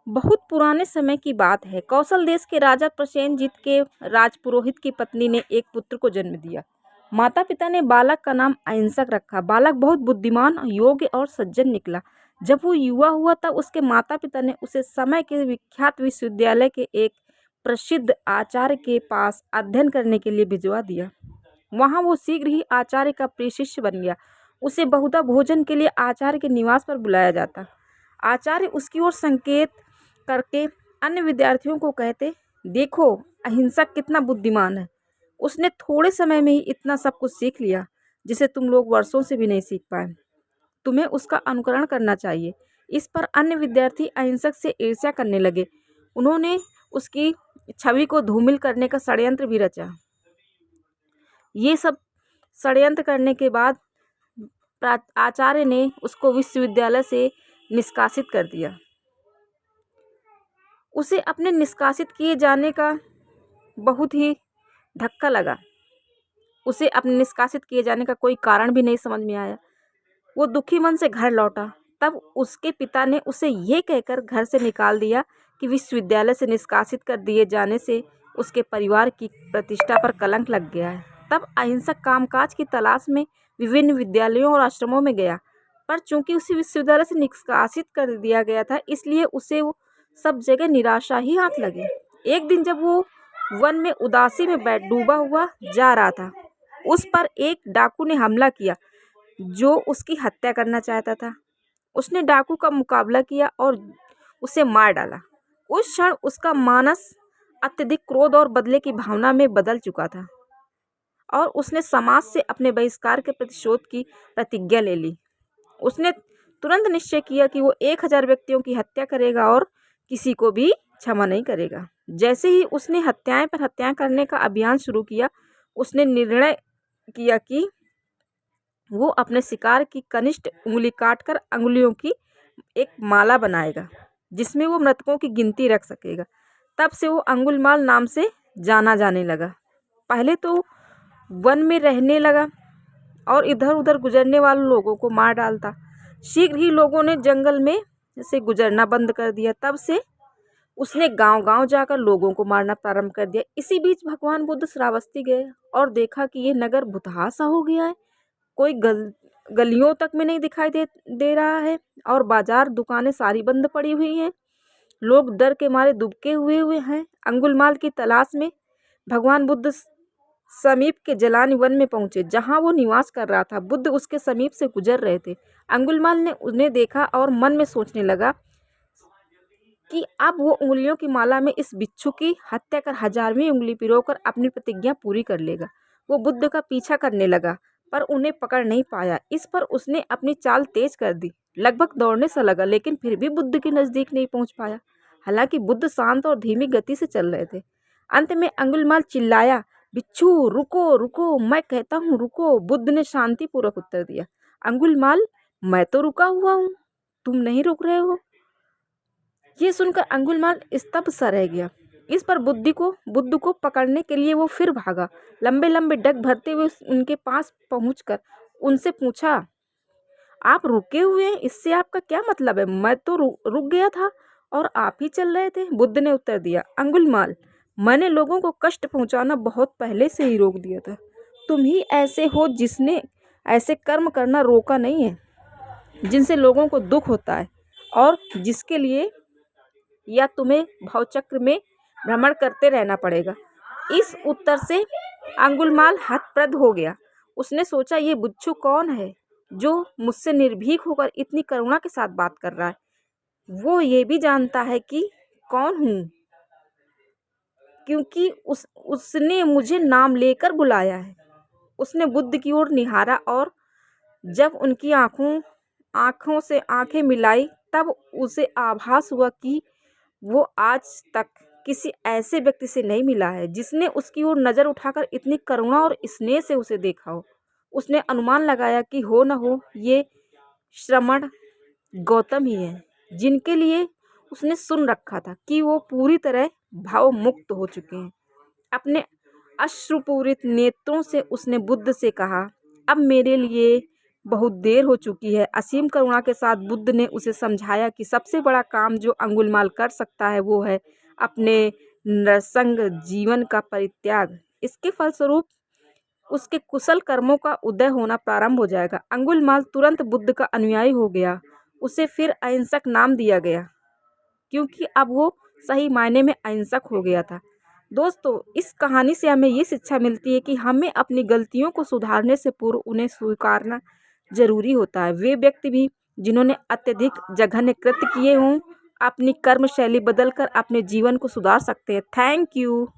बहुत पुराने समय की बात है। कौशल देश के राजा प्रसेनजीत के राजपुरोहित की पत्नी ने एक पुत्र को जन्म दिया। माता पिता ने बालक का नाम अहिंसक रखा। बालक बहुत बुद्धिमान, योग्य और सज्जन निकला। जब वो युवा हुआ तब उसके माता पिता ने उसे समय के विख्यात विश्वविद्यालय के एक प्रसिद्ध आचार्य के पास अध्ययन करने के लिए भिजवा दिया। वहाँ वो शीघ्र ही आचार्य का प्रिय शिष्य बन गया। उसे बहुधा भोजन के लिए आचार्य के निवास पर बुलाया जाता। आचार्य उसकी ओर संकेत करके अन्य विद्यार्थियों को कहते, देखो अहिंसक कितना बुद्धिमान है। उसने थोड़े समय में ही इतना सब कुछ सीख लिया जिसे तुम लोग वर्षों से भी नहीं सीख पाए। तुम्हें उसका अनुकरण करना चाहिए। इस पर अन्य विद्यार्थी अहिंसक से ईर्ष्या करने लगे। उन्होंने उसकी छवि को धूमिल करने का षड्यंत्र भी रचा। ये सब षड्यंत्र करने के बाद आचार्य ने उसको विश्वविद्यालय से निष्कासित कर दिया। उसे अपने निष्कासित किए जाने का बहुत ही धक्का लगा। उसे अपने निष्कासित किए जाने का कोई कारण भी नहीं समझ में आया। वो दुखी मन से घर लौटा। तब उसके पिता ने उसे ये कहकर घर से निकाल दिया कि विश्वविद्यालय से निष्कासित कर दिए जाने से उसके परिवार की प्रतिष्ठा पर कलंक लग गया है। तब अहिंसक कामकाज की तलाश में विभिन्न विद्यालयों और आश्रमों में गया, पर चूंकि उसे विश्वविद्यालय से निष्कासित कर दिया गया था, इसलिए उसे वो सब जगह निराशा ही हाथ लगी। एक दिन जब वो वन में उदासी में डूबा हुआ जा रहा था, उस पर एक डाकू ने हमला किया जो उसकी हत्या करना चाहता था। उसने डाकू का मुकाबला किया और उसे मार डाला। उस क्षण उसका मानस अत्यधिक क्रोध और बदले की भावना में बदल चुका था और उसने समाज से अपने बहिष्कार के प्रतिशोध की प्रतिज्ञा ले ली। उसने तुरंत निश्चय किया कि वो 1000 व्यक्तियों की हत्या करेगा और किसी को भी क्षमा नहीं करेगा। जैसे ही उसने हत्याएं पर हत्याएं करने का अभियान शुरू किया, उसने निर्णय किया कि वो अपने शिकार की कनिष्ठ उंगली काटकर अंगुलियों की एक माला बनाएगा जिसमें वो मृतकों की गिनती रख सकेगा। तब से वो अंगुलमाल नाम से जाना जाने लगा। पहले तो वन में रहने लगा और इधर उधर गुजरने वाले लोगों को मार डालता। शीघ्र ही लोगों ने जंगल में से गुजरना बंद कर दिया। तब से उसने गांव-गांव जाकर लोगों को मारना प्रारंभ कर दिया। इसी बीच भगवान बुद्ध श्रावस्ती गए और देखा कि ये नगर भुतहा सा हो गया है। कोई गलियों तक में नहीं दिखाई दे रहा है और बाजार दुकानें सारी बंद पड़ी हुई हैं। लोग डर के मारे दुबके हुए हैं। अंगुलमाल की तलाश में भगवान बुद्ध समीप के जलानी वन में पहुंचे जहां वो निवास कर रहा था। बुद्ध उसके समीप से गुजर रहे थे। अंगुलमाल ने उन्हें देखा और मन में सोचने लगा कि अब वो उंगलियों की माला में इस बिच्छू की हत्या कर 1000वीं उंगली पिरोकर अपनी प्रतिज्ञा पूरी कर लेगा। वो बुद्ध का पीछा करने लगा पर उन्हें पकड़ नहीं पाया। इस पर उसने अपनी चाल तेज कर दी। लगभग दौड़ने सा लगा, लेकिन फिर भी बुद्ध के नजदीक नहीं पहुंच पाया। हालांकि बुद्ध शांत और धीमी गति से चल रहे थे। अंत में अंगुलमाल चिल्लाया, बिच्छू रुको रुको, मैं कहता हूँ रुको। बुद्ध ने शांतिपूर्वक उत्तर दिया, अंगुलमाल मैं तो रुका हुआ हूँ, तुम नहीं रुक रहे हो। ये सुनकर अंगुलमाल स्तब्ध सा रह गया। इस पर बुद्ध को पकड़ने के लिए वो फिर भागा। लंबे लंबे डग भरते हुए उनके पास पहुंचकर उनसे पूछा, आप रुके हुए हैं, इससे आपका क्या मतलब है? मैं तो रुक गया था और आप ही चल रहे थे। बुद्ध ने उत्तर दिया, अंगुलमाल मैंने लोगों को कष्ट पहुंचाना बहुत पहले से ही रोक दिया था। तुम ही ऐसे हो जिसने ऐसे कर्म करना रोका नहीं है जिनसे लोगों को दुख होता है और जिसके लिए या तुम्हें भवचक्र में भ्रमण करते रहना पड़ेगा। इस उत्तर से अंगुलमाल हतप्रभ हो गया। उसने सोचा, ये बिच्छू कौन है जो मुझसे निर्भीक होकर इतनी करुणा के साथ बात कर रहा है। वो ये भी जानता है कि कौन हूँ, क्योंकि उसने मुझे नाम लेकर बुलाया है। उसने बुद्ध की ओर निहारा और जब उनकी आंखों से आंखें मिलाई तब उसे आभास हुआ कि वो आज तक किसी ऐसे व्यक्ति से नहीं मिला है जिसने उसकी ओर नजर उठाकर इतनी करुणा और स्नेह से उसे देखा हो। उसने अनुमान लगाया कि हो न हो ये श्रमण गौतम ही है, जिनके लिए उसने सुन रखा था कि वो पूरी तरह भाव मुक्त हो चुके हैं। अपने अश्रुपूरित नेत्रों से उसने बुद्ध से कहा, अब मेरे लिए बहुत देर हो चुकी है। असीम करुणा के साथ बुद्ध ने उसे समझाया कि सबसे बड़ा काम जो अंगुलमाल कर सकता है वो है अपने नरसंग जीवन का परित्याग। इसके फलस्वरूप उसके कुशल कर्मों का उदय होना प्रारंभ हो जाएगा। अंगुलमाल तुरंत बुद्ध का अनुयायी हो गया। उसे फिर अहिंसक नाम दिया गया क्योंकि अब वो सही मायने में अहिंसक हो गया था। दोस्तों, इस कहानी से हमें ये शिक्षा मिलती है कि हमें अपनी गलतियों को सुधारने से पूर्व उन्हें स्वीकारना जरूरी होता है। वे व्यक्ति भी जिन्होंने अत्यधिक जघन्य कृत्य किए हों अपनी कर्म शैली बदलकर अपने जीवन को सुधार सकते हैं। Thank you.